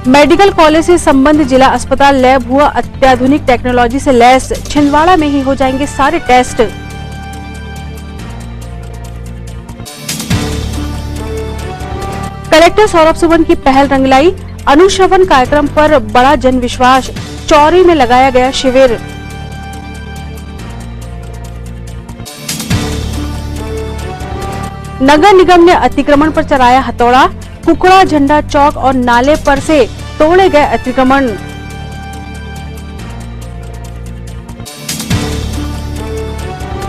Medical college से संबंध जिला अस्पताल लैब हुआ अत्याधुनिक टेक्नोलॉजी से लैस। छिंदवाड़ा में ही हो जाएंगे सारे टेस्ट। कलेक्टर सौरभ सुमन की पहल रंग लाई। अनुश्रवण कार्यक्रम पर बड़ा जन विश्वास। चौरी में लगाया गया शिविर। नगर निगम ने अतिक्रमण पर चलाया हथौड़ा। कुकड़ा, झंडा चौक और नाले पर से तोड़े गए अतिक्रमण।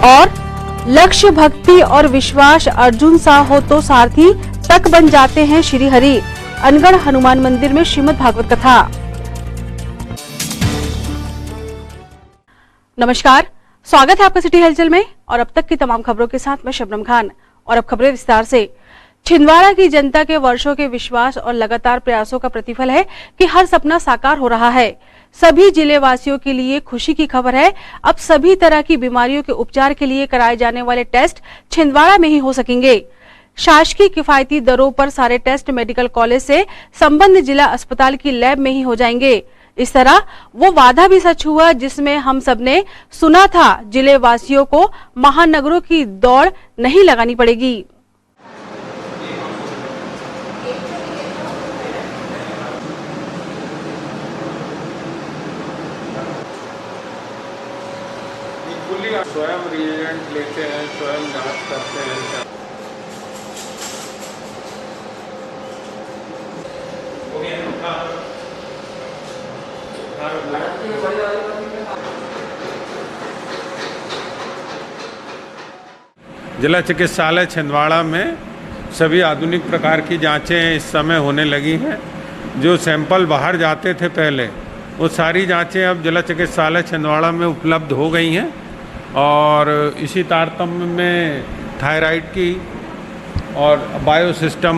और लक्ष्य, भक्ति और विश्वास अर्जुन सा हो तो सारथी तक बन जाते हैं श्री हरि। अनगढ़ हनुमान मंदिर में श्रीमद् भागवत कथा। नमस्कार, स्वागत है आपका सिटी हलचल में और अब तक की तमाम खबरों के साथ मैं शबनम खान। और अब खबरें विस्तार से। छिंदवाड़ा की जनता के वर्षों के विश्वास और लगातार प्रयासों का प्रतिफल है कि हर सपना साकार हो रहा है। सभी जिले वासियों के लिए खुशी की खबर है। अब सभी तरह की बीमारियों के उपचार के लिए कराए जाने वाले टेस्ट छिंदवाड़ा में ही हो सकेंगे। शासकीय किफायती दरों पर सारे टेस्ट मेडिकल कॉलेज से संबंध जिला अस्पताल की लैब में ही हो जाएंगे। इस तरह वो वादा भी सच हुआ जिसमें हम सबने सुना था, जिले वासियों को महानगरों की दौड़ नहीं लगानी पड़ेगी। स्वयं रिएजेंट लेते हैं, स्वयं जांच करते हैं। जिला चिकित्सालय छिंदवाड़ा में सभी आधुनिक प्रकार की जांचें इस समय होने लगी हैं। जो सैंपल बाहर जाते थे पहले, वो सारी जांचें अब जिला चिकित्सालय छिंदवाड़ा में उपलब्ध हो गई हैं। और इसी तारतम्य में थायराइड की और बायो सिस्टम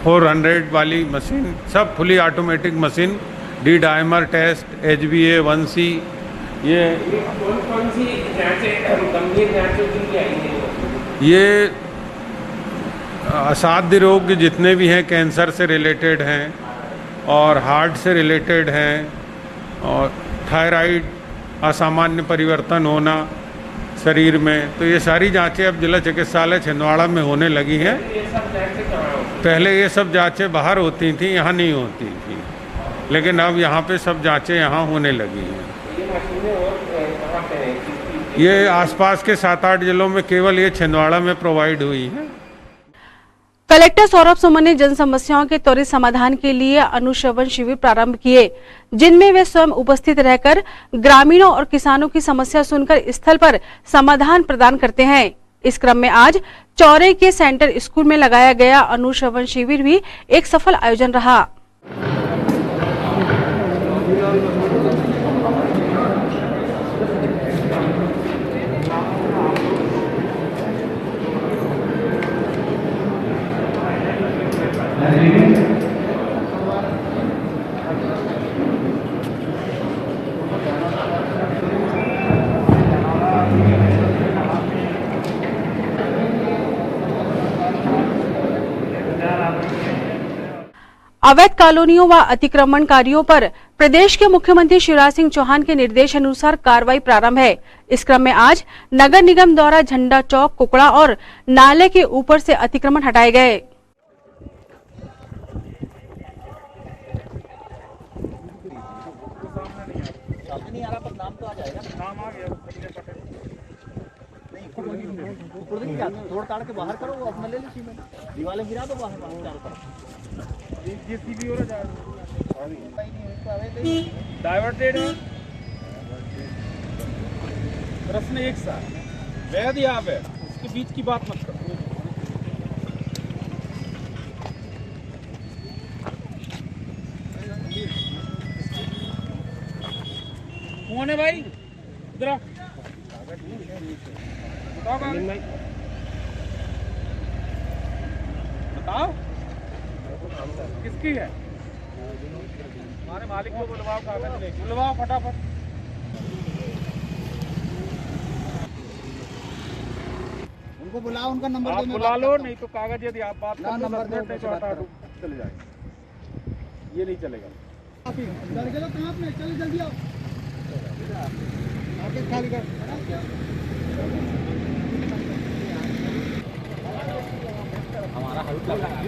400 वाली मशीन, सब fully automatic machine, D dimer test, HbA1c, ये कौन-कौन सी जांचें, गंभीर जांचें की आई हैं? ये असाध्य रोग जितने भी हैं, कैंसर से रिलेटेड हैं और हार्ट से रिलेटेड हैं, और थायराइड, असामान्य परिवर्तन होना शरीर में, तो ये सारी जांचें अब जिला चिकित्सालय छिंदवाड़ा में होने लगी हैं। पहले ये सब जांचें बाहर होती थी, यहाँ नहीं होती थी, लेकिन अब यहाँ पे सब जांचें यहाँ होने लगी हैं। ये आसपास के 7-8 जिलों में केवल ये छिंदवाड़ा में प्रोवाइड हुई है। कलेक्टर सौरभ सुमन ने जन समस्याओं के त्वरित समाधान के लिए अनुश्रवण शिविर प्रारंभ किए, जिनमें वे स्वयं उपस्थित रहकर ग्रामीणों और किसानों की समस्या सुनकर स्थल पर समाधान प्रदान करते हैं। इस क्रम में आज चौरे के सेंटर स्कूल में लगाया गया अनुश्रवण शिविर भी एक सफल आयोजन रहा। अवैध कॉलोनियों व अतिक्रमणकारियों पर प्रदेश के मुख्यमंत्री शिवराज सिंह चौहान के निर्देश अनुसार कार्रवाई प्रारंभ है। इस क्रम में आज नगर निगम द्वारा झंडा चौक, कुकड़ा और नाले के ऊपर से अतिक्रमण हटाए गए। तोड़ ताड़ के बाहर करो, वो अपना ले लो, सीमेंट दीवारें गिरा दो बाहर चारों तरफ। डाइवर्टेड है, प्रश्न एक साथ वैध या अवैध, उसके बीच की बात मत करो। कौन है भाई? इधर बताओ किसकी है? हमारे मालिक को बुलवाओ, कागज लेके बुलवाओ फटाफट। उनको बुलाओ, उनका नंबर बुला लो, नहीं तो कागज यदि आप बात नंबर दो, तो हटा दो, चले जाए। ये नहीं चलेगा। हमारा हेल्प लगा है।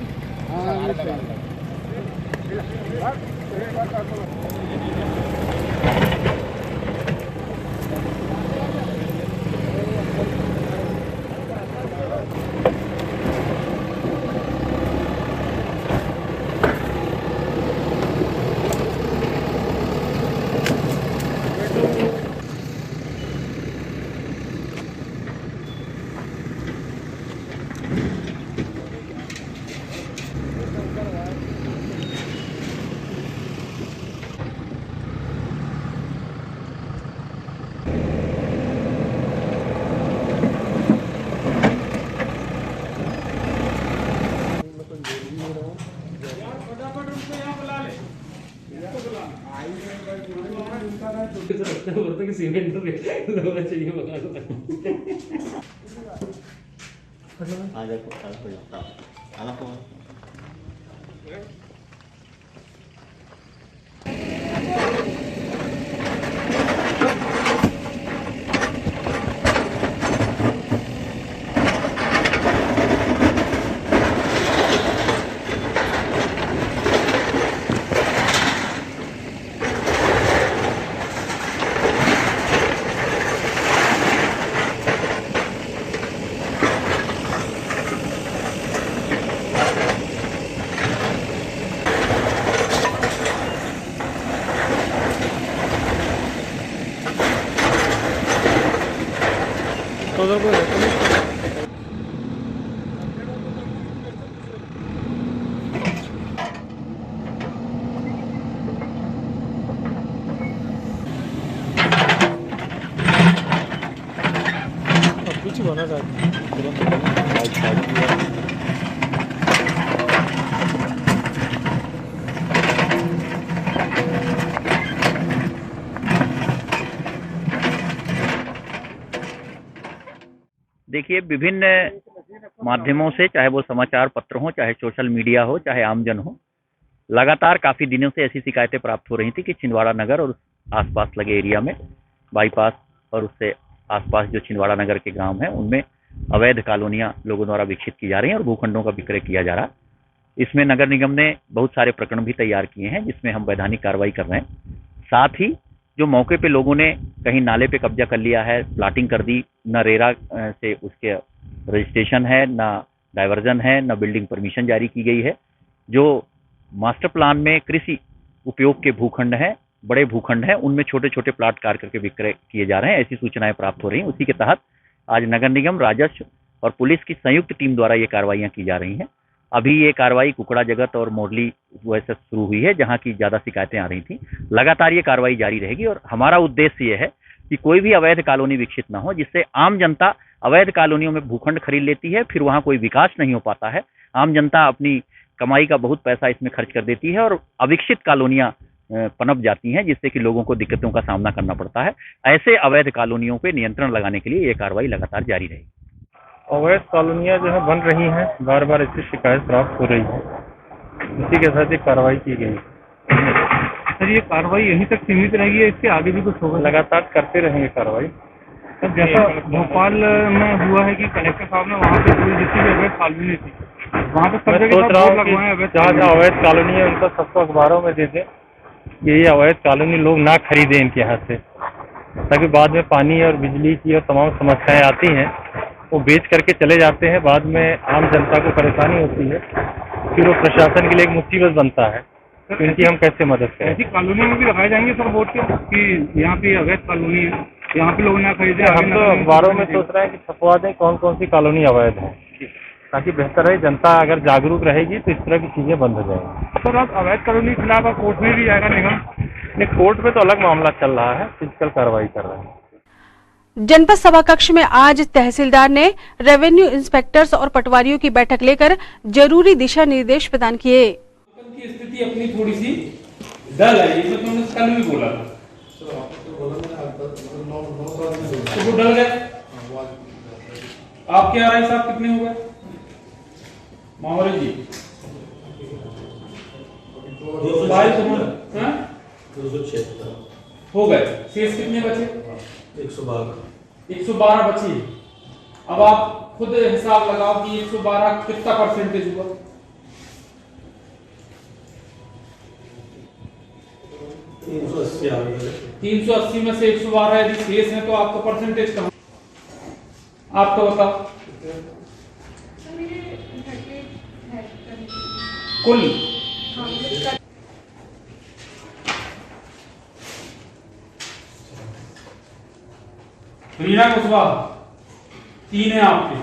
सीमेंट लोग चाहिए बना आ जाओ आना तो कुछ होना चाहिए। देखिए, विभिन्न माध्यमों से, चाहे वो समाचार पत्र हो, चाहे सोशल मीडिया हो, चाहे आमजन हो, लगातार काफी दिनों से ऐसी शिकायतें प्राप्त हो रही थी कि छिंदवाड़ा नगर और आसपास लगे एरिया में, बाईपास और उससे आसपास जो छिंदवाड़ा नगर के गांव हैं, उनमें अवैध कॉलोनियां लोगों द्वारा विकसित की जा रही हैं और भूखंडों का विक्रय किया जा रहा है। इसमें नगर निगम ने बहुत सारे प्रकरण भी तैयार किए हैं, जिसमें हम वैधानिक कार्रवाई कर रहे हैं। साथ ही जो मौके पे लोगों ने कहीं नाले पे कब्जा कर लिया है, प्लाटिंग कर दी, न रेरा से उसके रजिस्ट्रेशन है, न डाइवर्जन है, न बिल्डिंग परमिशन जारी की गई है, जो मास्टर प्लान में कृषि उपयोग के भूखंड हैं, बड़े भूखंड हैं, उनमें छोटे छोटे प्लाट कार करके विक्रय किए जा रहे हैं, ऐसी सूचनाएं प्राप्त हो रही हैं। उसी के तहत आज नगर निगम, राजस्व और पुलिस की संयुक्त टीम द्वारा ये कार्रवाइयां की जा रही हैं। अभी ये कार्रवाई कुकड़ा जगत और मोरली वैसे शुरू हुई है, जहां की ज्यादा शिकायतें आ रही थी। लगातार ये कार्रवाई जारी रहेगी और हमारा उद्देश्य ये है कि कोई भी अवैध कॉलोनी विकसित ना हो, जिससे आम जनता अवैध कॉलोनियों में भूखंड खरीद लेती है, फिर वहां कोई विकास नहीं हो पाता है। आम जनता अपनी कमाई का बहुत पैसा इसमें खर्च कर देती है और अविकसित कॉलोनियां पनप जाती हैं, जिससे कि लोगों को दिक्कतों का सामना करना पड़ता है। ऐसे अवैध कॉलोनियों पे नियंत्रण लगाने के लिए ये कार्रवाई लगातार जारी रहेगी। अवैध कॉलोनियां जो है बन रही हैं, बार बार इससे शिकायत प्राप्त हो रही है, इसी के साथ ये कार्रवाई की गई। सर, ये कार्रवाई यहीं तक सीमित रहेगी या इसके आगे भी कुछ होगा? लगातार करते रहेंगे कार्रवाई। सर, जैसा भोपाल में हुआ है कि कलेक्टर साहब ने वहाँ पे कोई जितनी भी अवैध कॉलोनी थी, वहाँ पे सब जगह बोर्ड लगवाए अवैध, जहाँ अवैध कॉलोनी है उनका सबको अखबारों में दे दें, ये अवैध कॉलोनी लोग ना खरीदें इनके यहाँ से, ताकि बाद में पानी और बिजली की और तमाम समस्याएं आती हैं, वो बेच करके चले जाते हैं, बाद में आम जनता को परेशानी होती है, फिर वो प्रशासन के लिए एक मुसीबत बनता है। तो इनकी हम कैसे मदद करें? ऐसी कॉलोनी में भी लगाए जाएंगे सर बोर्ड के कि यहाँ पे अवैध कॉलोनी है, यहाँ पे लोग ना खरीदे? हम तो अखबारों में सोच रहे हैं कि छपवा दें कौन कौन सी कॉलोनी अवैध है, ताकि बेहतर है, जनता अगर जागरूक रहेगी तो इस तरह की चीजें बंद हो जाएंगी। सर, अब अवैध कॉलोनी के खिलाफ अब कोर्ट में भी जाएगा निगम? नहीं, कोर्ट में तो अलग मामला चल रहा है, फिजिकल कार्रवाई कर रहे हैं। जनपद सभा कक्ष में आज तहसीलदार ने रेवेन्यू इंस्पेक्टर्स और पटवारियों की बैठक लेकर जरूरी दिशा निर्देश प्रदान किए। की स्थिति अपनी थोड़ी सी डल है, ये तो तुमने कल भी बोला था, तो वो डल गए। आपके आरआई साहब कितने हो गए माहौरी जी? फाइल तुम्हारा 276 हो गए, शेष कितने बचे? 112 बची। अब आप खुद हिसाब लगाओ कि 112 कितना परसेंटेज हुआ। 380 आ गए। 380 में से 112 यदि शेष है तो आपका परसेंटेज कहाँ? आप तो बताओ कुल। रीना कुशवाहा 3 है आपके।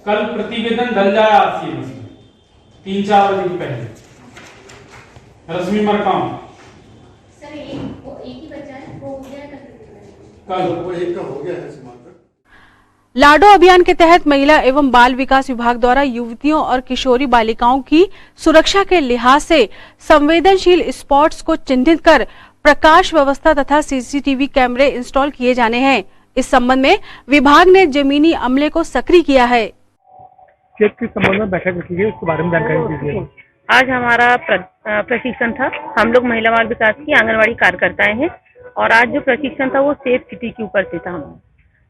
कल प्रतिवेदन डल जाए आरसीए में 3-4 बजे की पहले। रश्मि मरकाम सर एक ही बचा है, वो हो गया कल वो एक का हो गया है समाप्त। लाडो अभियान के तहत महिला एवं बाल विकास विभाग द्वारा युवतियों और किशोरी बालिकाओं की सुरक्षा के लिहाज से संवेदनशील स्पॉट्स को चिन्हित कर प्रकाश व्यवस्था तथा सीसीटीवी कैमरे इंस्टॉल किए जाने हैं। इस संबंध में विभाग ने जमीनी अमले को सक्रिय किया है। चेक के संबंध में बैठक रखी गई, उसके बारे में जानकारी दीजिए। आज हमारा प्रशिक्षण था। हम लोग महिला बाल विकास की आंगनवाड़ी कार्यकर्ताएं हैं और आज जो प्रशिक्षण था वो सेफ सिटी के ऊपर से था हमारा।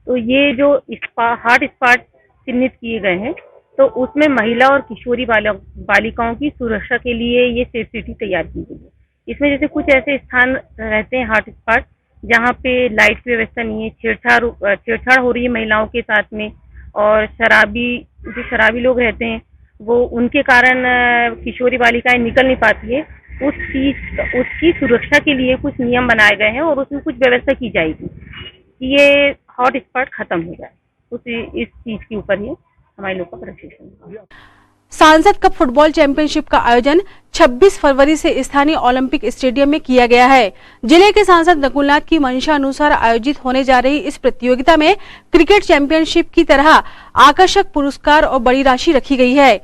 तो ये जो हॉट स्पॉट चिन्हित किए गए हैं तो उसमें महिला और किशोरी बालिकाओं की सुरक्षा के लिए ये सेफ सिटी तैयार की गई है। इसमें जैसे कुछ ऐसे स्थान रहते हैं हॉट स्पॉट जहाँ पे लाइट की व्यवस्था नहीं है, छेड़छाड़ हो रही है महिलाओं के साथ में, और जो शराबी लोग रहते हैं वो उनके कारण किशोरी बालिकाएं निकल नहीं पाती है। उसकी सुरक्षा के लिए कुछ नियम बनाए गए हैं और उसमें कुछ व्यवस्था की जाएगी कि ये हॉट स्पॉट खत्म हो जाए। इस चीज के ऊपर ही हमारे लोग का प्रशिक्षण। सांसद कप फुटबॉल चैंपियनशिप का आयोजन 26 फरवरी से स्थानीय ओलंपिक स्टेडियम में किया गया है। जिले के सांसद नकुलनाथ की मंशा अनुसार आयोजित होने जा रही इस प्रतियोगिता में क्रिकेट चैंपियनशिप की तरह आकर्षक पुरस्कार और बड़ी राशि रखी गई है।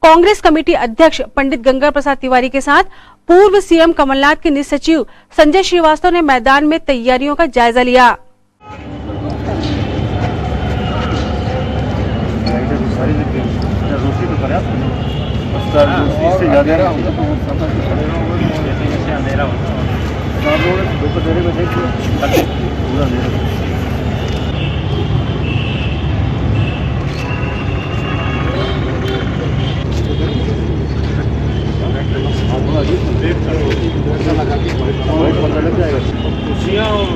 कांग्रेस कमेटी अध्यक्ष पंडित गंगा प्रसाद तिवारी के साथ पूर्व सीएम कमलनाथ के निज सचिव संजय श्रीवास्तव ने मैदान में तैयारियों का जायजा लिया।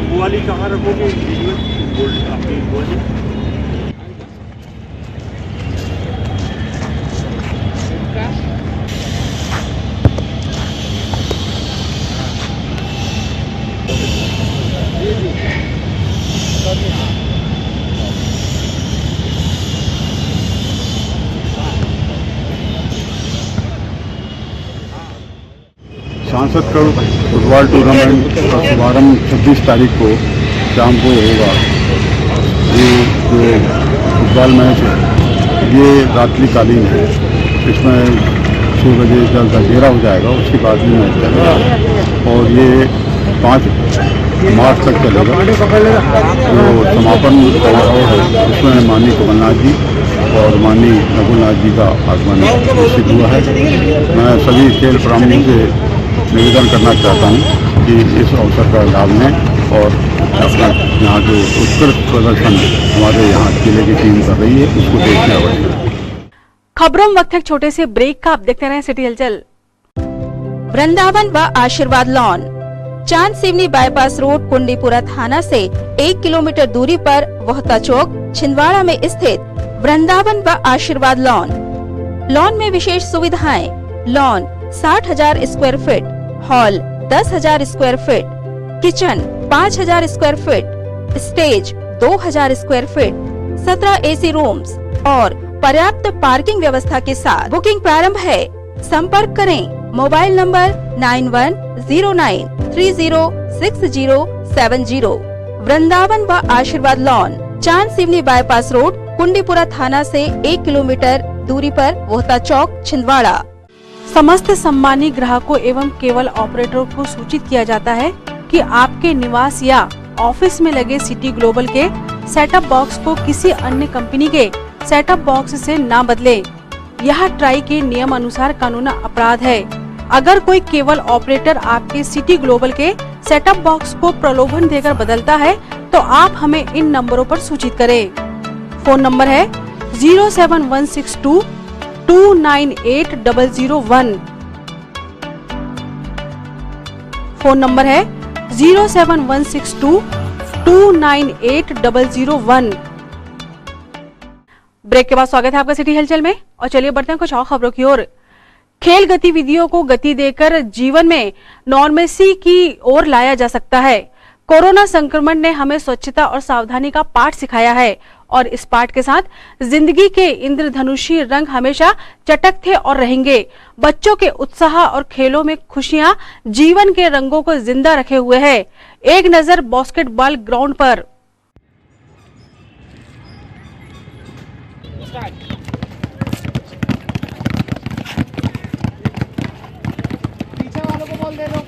वो वाली कहाँ रखोगे? सांसद कप फुटबॉल टूर्नामेंट का शुभारंभ 26 तारीख को शाम को होगा। ये जो फुटबॉल मैच है ये रात्रिकालीन है। इसमें 6 बजे जब अंधेरा हो जाएगा उसके बाद में मैच चलेगा और ये 5 मार्च तक चलेगा। जो समापन समारोह है उसमें माननीय कमलनाथ जी और माननीय नकुलनाथ जी का आगमन निश्चित हुआ है। मैं सभी खेल प्रेमियों से निवेदन करना चाहता हूं कि इस अवसर का लाभ लें और अपना यहाँ जो उत्कृष्ट प्रदर्शन हमारे यहाँ जिले की टीम कर रही है उसको देखने आवश्यक। खबरों में वक्त है छोटे से ब्रेक का। आप देखते रहें सिटी हलचल। वृंदावन व आशीर्वाद लॉन, चांद सिवनी बाईपास रोड, कुंडीपुरा थाना से 1 किलोमीटर दूरी पर वोहता चौक, छिंदवाड़ा में स्थित वृंदावन व आशीर्वाद लॉन में विशेष सुविधाएं। Lawn 60,000 square feet, hall 10,000 square feet, kitchen 5,000 square feet, stage 2,000 square feet, 17 AC rooms और पर्याप्त पार्किंग व्यवस्था के साथ बुकिंग प्रारंभ है। संपर्क करें मोबाइल नंबर 9109306070। वृंदावन व आशीर्वाद लॉन, चांद सिवनी बाईपास रोड, कुंडीपुरा थाना से 1 किलोमीटर दूरी पर वोहता चौक, छिंदवाड़ा। समस्त सम्मानित ग्राहकों एवं केबल ऑपरेटरों को सूचित किया जाता है कि आपके निवास या ऑफिस में लगे सिटी ग्लोबल के सेटअप बॉक्स को किसी अन्य कंपनी के सेटअप बॉक्स से न बदलें। यह ट्राई के नियम अनुसार कानूनी अपराध है। अगर कोई केबल ऑपरेटर आपके सिटी ग्लोबल के सेटअप बॉक्स को प्रलोभन देकर बदलता है तो आप हमें इन नंबरों पर सूचित करें। फोन नंबर है 07162 298001। फोन नंबर है 07162 298001। ब्रेक के बाद स्वागत है आपका सिटी हलचल में और चलिए बढ़ते हैं कुछ और खबरों की ओर। खेल गतिविधियों को गति देकर जीवन में नॉर्मेसी की ओर लाया जा सकता है। कोरोना संक्रमण ने हमें स्वच्छता और सावधानी का पाठ सिखाया है और इस पाठ के साथ जिंदगी के इंद्रधनुषी रंग हमेशा चटकते और रहेंगे। बच्चों के उत्साह और खेलों में खुशियां जीवन के रंगों को जिंदा रखे हुए है। एक नजर बास्केटबॉल ग्राउंड पर। पीछे वालों को बॉल दे दो।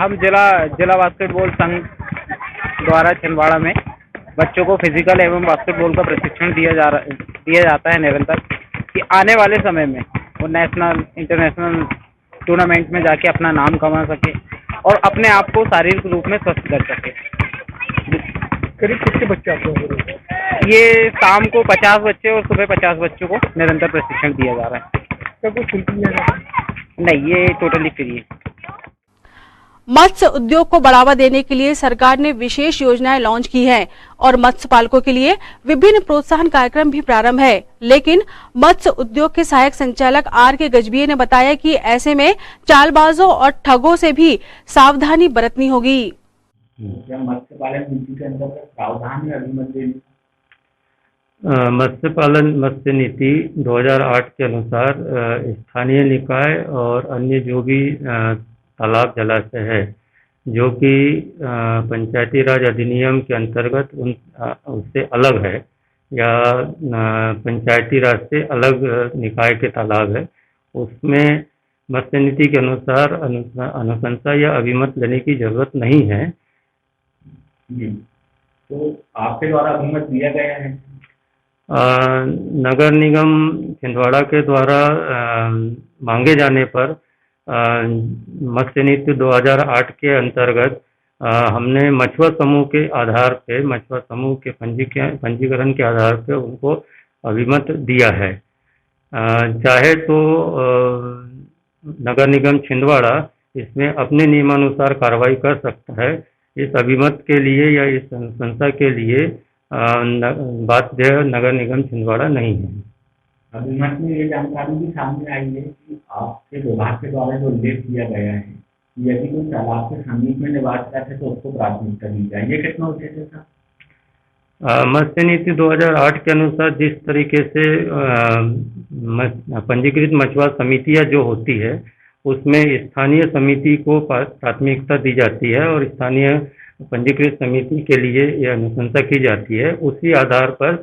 हम जिला बास्केटबॉल संघ द्वारा छिंदवाड़ा में बच्चों को फिजिकल एवं बास्केटबॉल का प्रशिक्षण दिया जाता है निरंतर, कि आने वाले समय में वो नेशनल इंटरनेशनल टूर्नामेंट में जाके अपना नाम कमा सके और अपने आप को शारीरिक रूप में स्वस्थ कर सके। करीब कितने बच्चे आपको? ये शाम को 50 बच्चे और सुबह 50 बच्चों को निरंतर प्रशिक्षण दिया जा रहा है। क्या कुछ शुल्क लिया जाता है? नहीं, ये टोटली फ्री है। मत्स्य उद्योग को बढ़ावा देने के लिए सरकार ने विशेष योजनाएं लॉन्च की हैं और मत्स्य पालकों के लिए विभिन्न प्रोत्साहन कार्यक्रम भी प्रारंभ है। लेकिन मत्स्य उद्योग के सहायक संचालक R.K. गजबिये ने बताया कि ऐसे में चालबाजों और ठगों से भी सावधानी बरतनी होगी। मत्स्य पालन नीति के अंतर्गत प्रावधान में अभिमत मत्स्य पालन मत्स्य नीति 2008 के अनुसार स्थानीय निकाय और अन्य जो भी तालाब जलाशय है जो कि पंचायती राज अधिनियम के अंतर्गत उससे अलग है या पंचायती राज से अलग निकाय के तालाब है, उसमें मत्स्य नीति के अनुसार अनुशंसा या अभिमत लेने की जरूरत नहीं है। तो आपके द्वारा अभिमत दिया गया है? नगर निगम छिंदवाड़ा के द्वारा मांगे जाने पर मत्स्य नीति 2008 के अंतर्गत हमने मछुआ समूह के आधार पे, मछुआ समूह के पंजीकरण के आधार पे उनको अभिमत दिया है। चाहे तो नगर निगम छिंदवाड़ा इसमें अपने नियमानुसार कार्रवाई कर सकता है। इस अभिमत के लिए या इस संस्था के लिए बाध्य नगर निगम छिंदवाड़ा नहीं है। अभिमत में ये जानकारी भी सामने आई है कि आपके विभाग के द्वारा जो उल्लेख किया गया है, यदि कोई तालाब के समीप में निवास करते तो उसको प्राथमिकता दी जाए, ये कितना उद्देश्य था? मत्स्य नीति 2008 के अनुसार जिस तरीके से पंजीकृत मछुआ समितियां जो होती है उसमें स्थानीय समिति को प्राथमिकता दी जाती है और स्थानीय पंजीकृत समिति के लिए यह अनुशंसा की जाती है। उसी आधार पर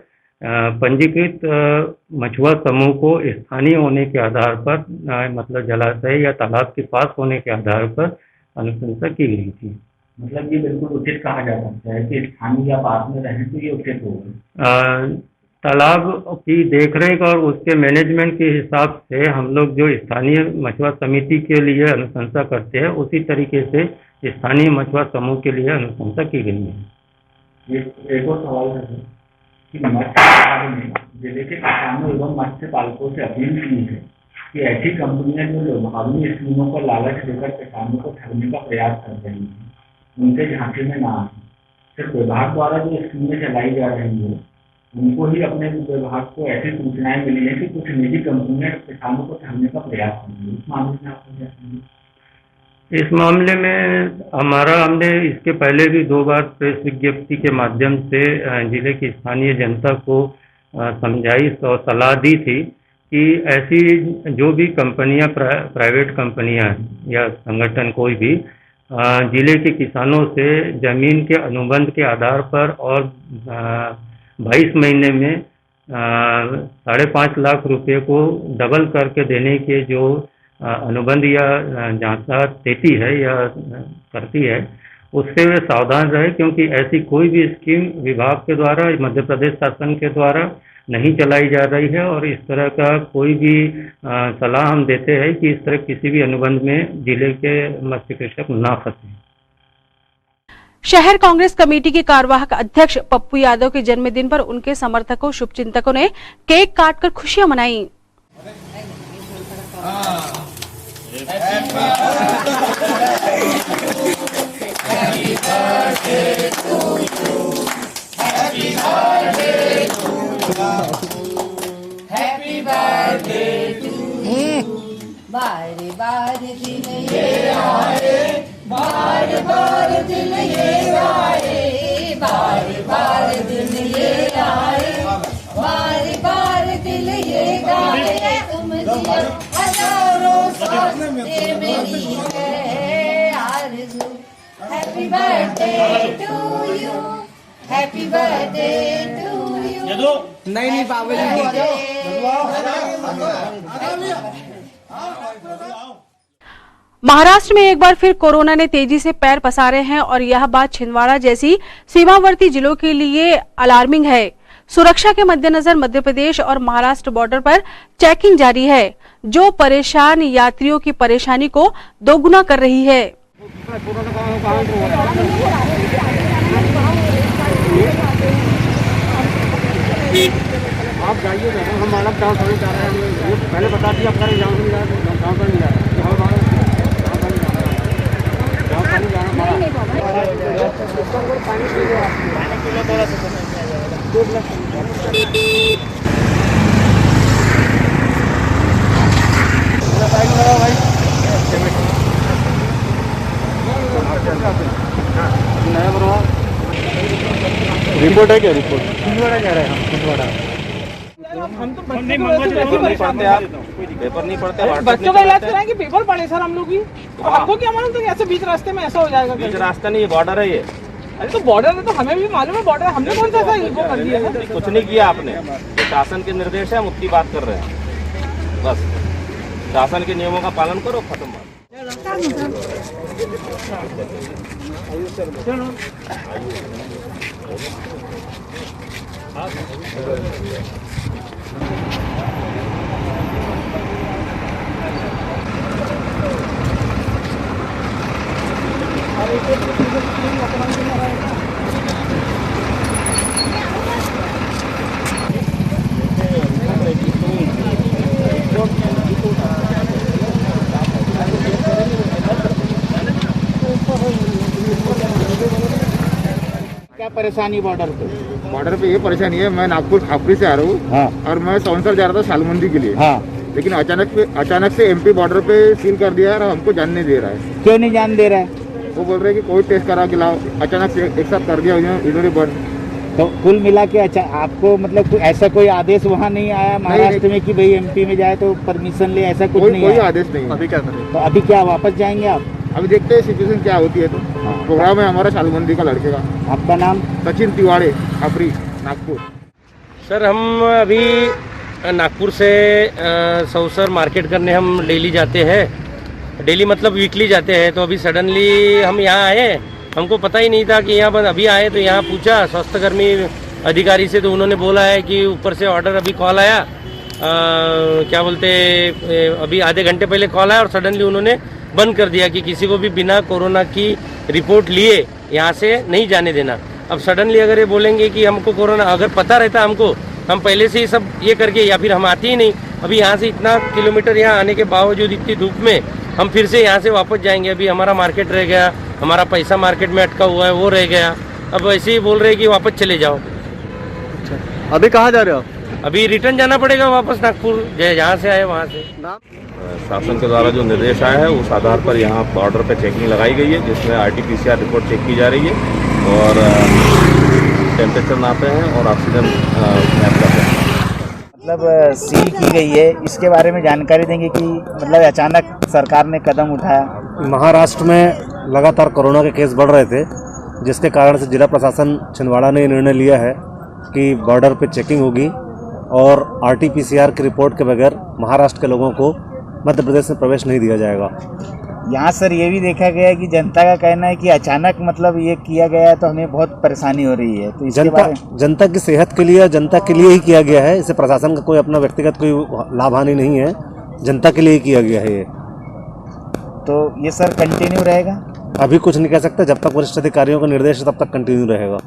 पंजीकृत मछुआ समूह को स्थानीय होने के आधार पर मतलब जलाशय या तालाब के पास होने के आधार पर अनुशंसा की गई थी। मतलब ये बिल्कुल उचित कहा जा सकता है कि स्थानीय या पास में रहें तो ये उचित होगा। तालाब की देखरेख और उसके मैनेजमेंट के हिसाब से हम लोग जो स्थानीय मछुआ समिति के लिए अनुशंसा करते हैं उसी तरीके से स्थानीय मछुआ समूह के लिए अनुशंसा की गई है। एक और सवाल है कि मत्स्य पालन में जिले के किसानों एवं मत्स्य पालकों से अपील की है कि ऐसी कंपनियां जो लुभावनी स्कीमों को लालच देकर किसानों को ठगने का प्रयास कर रही हैं उनके झांसे में ना आए। सिर्फ विभाग द्वारा जो स्कीमें चलाई जा रही है उनको ही अपने विभाग को ऐसी सूचनाएं मिली है कि कुछ निजी कंपनियां किसानों को ठगने का प्रयास कर रही है। इस मामले में आपको क्या कहेंगे? इस मामले में हमने इसके पहले भी 2 बार प्रेस विज्ञप्ति के माध्यम से जिले की स्थानीय जनता को समझाइश और सलाह दी थी कि ऐसी जो भी कंपनियां प्राइवेट कंपनियां या संगठन कोई भी जिले के किसानों से जमीन के अनुबंध के आधार पर और 22 महीने में 5.5 लाख रुपए को डबल करके देने के जो अनुबंध या जांचा देती है या करती है, उससे वे सावधान रहे, क्योंकि ऐसी कोई भी स्कीम विभाग के द्वारा मध्य प्रदेश शासन के द्वारा नहीं चलाई जा रही है। और इस तरह का कोई भी सलाह हम देते हैं कि इस तरह किसी भी अनुबंध में जिले के मत्स्य कृषक ना फंसे। शहर कांग्रेस कमेटी के कार्यवाहक अध्यक्ष पप्पू यादव के जन्मदिन पर उनके समर्थकों शुभचिंतकों ने केक काटकर खुशियां मनाई। बार बार दिन ये आए, बार बार दिन ये आए, बार बार दिन ये आए, बार बार दिन ये गाए, तुम जियो हजारों साल ये मेरी है आरज़ू। Happy birthday to you, happy birthday to you. नहीं बाबूजी महाराष्ट्र में एक बार फिर कोरोना ने तेजी से पैर पसारे हैं और यह बात छिंदवाड़ा जैसी सीमावर्ती जिलों के लिए अलार्मिंग है। सुरक्षा के मद्देनजर मध्य प्रदेश और महाराष्ट्र बॉर्डर पर चेकिंग जारी है, जो परेशान यात्रियों की परेशानी को दोगुना कर रही है। आप जाइए, हम मानव गाँव थोड़ी जा रहे हैं, पहले बता दिया गाँव नहीं जा रहे, गाँव पर नहीं जा रहे, रिपोर्ट है क्या? रिपोर्ट छिंदवाड़ा जा रहे हैं हम, छिंदवाड़ा। हम तो पेपर नहीं पढ़ते, आप पेपर नहीं पढ़ते, बच्चों का इलाज कराएंगे, पेपर पढ़े सर हम लोग भी। आपको क्या मालूम था कि ऐसे बीच रास्ते में ऐसा हो जाएगा? बीच रास्ता नहीं, बॉर्डर है ये। अरे तो बॉर्डर है तो हमें भी मालूम है बॉर्डर, हमने कौन सा इनको कर दिया है? कुछ नहीं किया आपने, ये शासन के निर्देश है, हम उतनी बात कर रहे हैं। बस शासन के नियमों का पालन करो, खत्म बात। क्या परेशानी बॉर्डर पे? बॉर्डर पे ये परेशानी है, मैं नागपुर खापरी से आ रहा हूँ। हाँ। और मैं सौंसर जा रहा था सालमंदी के लिए। हाँ। लेकिन अचानक से एमपी बॉर्डर पे सील कर दिया है और हमको जान नहीं दे रहा है। क्यों नहीं जान दे रहा है? वो बोल रहे हैं कि कोई टेस्ट करा के लाओ, अचानक से एक साथ कर दिया इधर बंद। तो कुल मिला के अच्छा आपको मतलब ऐसा कोई आदेश वहाँ नहीं आया महाराष्ट्र में कि भाई एमपी में जाए तो परमिशन ले, ऐसा कुछ नहीं? कोई आदेश नहीं। अभी क्या करें? तो अभी क्या वापस जाएंगे आप? अभी देखते हैं सिचुएशन क्या होती है। तो प्रोग्राम है हमारा सालमंदी का लड़के का। आपका नाम? सचिन तिवाड़ी, खापरी, नागपुर। सर हम अभी नागपुर से सौसर मार्केट करने हम डेली जाते हैं, डेली मतलब वीकली जाते हैं। तो अभी सडनली हम यहाँ आए, हमको पता ही नहीं था कि यहाँ पर अभी आए। तो यहाँ पूछा स्वास्थ्यकर्मी अधिकारी से, तो उन्होंने बोला है कि ऊपर से ऑर्डर अभी कॉल आया, क्या बोलते अभी आधे घंटे पहले कॉल आया और सडनली उन्होंने बंद कर दिया कि किसी को भी बिना कोरोना की रिपोर्ट लिए यहाँ से नहीं जाने देना। अब सडनली अगर ये बोलेंगे कि हमको कोरोना, अगर पता रहता हमको, हम पहले से ही सब ये करके, या फिर हम आते ही नहीं। अभी यहाँ से इतना किलोमीटर यहाँ आने के बावजूद इतनी धूप में हम फिर से यहाँ से वापस जाएंगे। अभी हमारा मार्केट रह गया, हमारा पैसा मार्केट में अटका हुआ है वो रह गया। अब वैसे ही बोल रहे हैं कि वापस चले जाओ। अभी कहाँ जा रहे हो आप? अभी रिटर्न जाना पड़ेगा वापस नागपुर, जहाँ से आए वहाँ से। शासन के द्वारा जो निर्देश आया है उस आधार पर यहाँ बॉर्डर पर चेकिंग लगाई गई है, जिसमें RT-PCR रिपोर्ट चेक की जा रही है और टेम्परेचर नापे हैं और ऑक्सीजन मैप करते हैं। मतलब सील की गई है, इसके बारे में जानकारी देंगे कि मतलब अचानक सरकार ने कदम उठाया। महाराष्ट्र में लगातार कोरोना के केस बढ़ रहे थे, जिसके कारण से जिला प्रशासन छिंदवाड़ा ने निर्णय लिया है कि बॉर्डर पे चेकिंग होगी और RT-PCR की रिपोर्ट के बगैर महाराष्ट्र के लोगों को मध्य प्रदेश में प्रवेश नहीं दिया जाएगा। यहाँ सर ये भी देखा गया है कि जनता का कहना है कि अचानक मतलब ये किया गया है तो हमें बहुत परेशानी हो रही है। तो जनता की सेहत के लिए, जनता के लिए ही किया गया है। इससे प्रशासन का कोई अपना व्यक्तिगत कोई लाभ हानि नहीं है, जनता के लिए ही किया गया है ये। तो ये सर कंटिन्यू रहेगा? अभी कुछ नहीं कह सकते, जब तक वरिष्ठ अधिकारियों का निर्देश है तब तक कंटिन्यू रहेगा।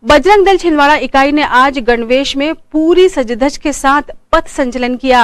बजरंग दल छिंदवाड़ा इकाई ने आज गणवेश में पूरी सजधज के साथ पथ संचलन किया।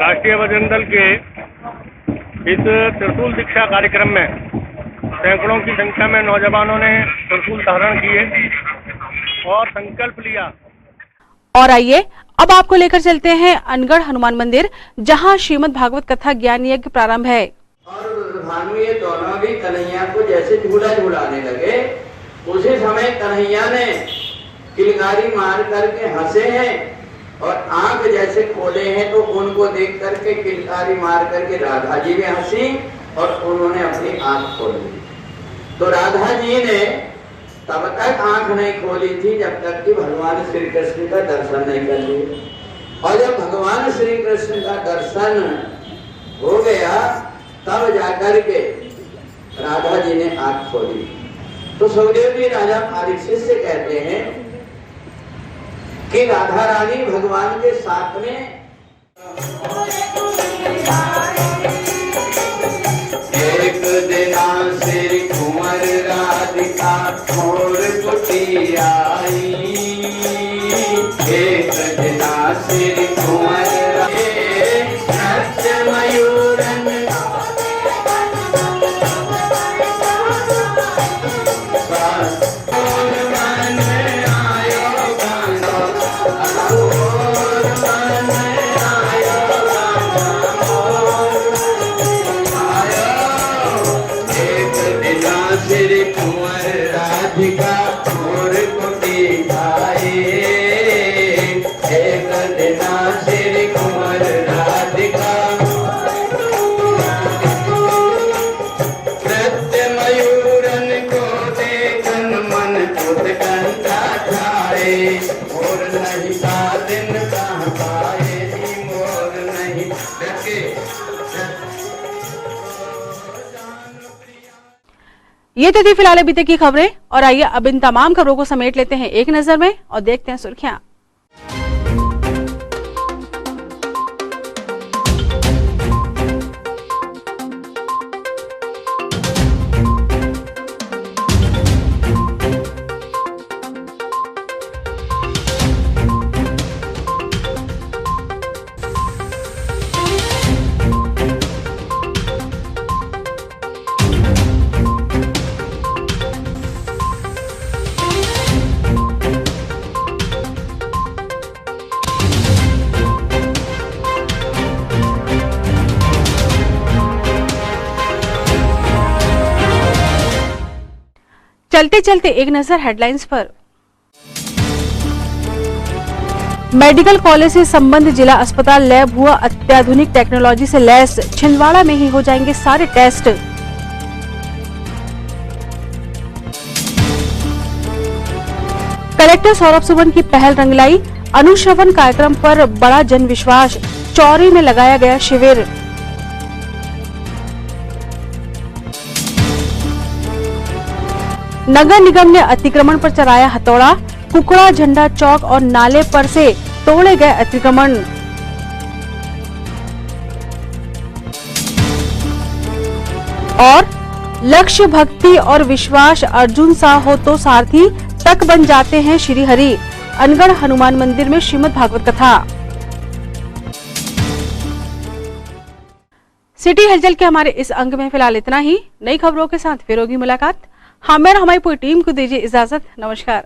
राष्ट्रीय बजरंग दल के इस त्रिशूल दीक्षा कार्यक्रम में सैकड़ों की संख्या में नौजवानों ने त्रिशूल धारण किए और संकल्प लिया। और आइए अब आपको लेकर चलते हैं अनगढ़ हनुमान मंदिर, जहां श्रीमद् भागवत कथा ज्ञान यज्ञ प्रारंभ है। और भानु ये दोनों भी कन्हैया को जैसे झूला झूलाने लगे, उसी समय कन्हैया ने किलकारी मार करके हंसे हैं और आंख जैसे खोले हैं, तो उनको देख करके किलकारी मार करके राधा जी भी हंसी और उन्होंने अपनी आंख खोल ली। तो राधा जी ने तब तक आंख नहीं खोली थी जब तक कि भगवान श्री कृष्ण का दर्शन नहीं कर लिया, और जब भगवान श्री कृष्ण का दर्शन हो गया तब जाकर के राधा जी ने आंख खोली। तो सुखदेव जी राजा परीक्षित से कहते हैं कि राधा रानी भगवान के साथ में एक दिना श्री कुंवर राधिका मोर कुटी आई, एक दिना श्री कुंवर मयूरन ये तो थी फिलहाल अभी तक की खबरें, और आइए अब इन तमाम खबरों को समेट लेते हैं एक नजर में और देखते हैं सुर्खियां। चलते चलते एक नजर हेडलाइंस पर। मेडिकल कॉलेज से संबंध जिला अस्पताल लैब हुआ अत्याधुनिक टेक्नोलॉजी से लैस, छिंदवाड़ा में ही हो जाएंगे सारे टेस्ट। कलेक्टर सौरभ सुमन की पहल रंग लाई, अनुश्रवण कार्यक्रम पर बड़ा जन विश्वास, चौरी में लगाया गया शिविर। नगर निगम ने अतिक्रमण पर चलाया हथौड़ा, कुकड़ा झंडा चौक और नाले पर से तोड़े गए अतिक्रमण। और लक्ष्य भक्ति और विश्वास अर्जुन सा हो तो सारथी तक बन जाते हैं श्री हरि, अनगढ़ हनुमान मंदिर में श्रीमद् भागवत कथा। सिटी हलचल के हमारे इस अंक में फिलहाल इतना ही। नई खबरों के साथ फिर होगी मुलाकात। हमें और हमारी पूरी टीम को दीजिए इजाजत। नमस्कार।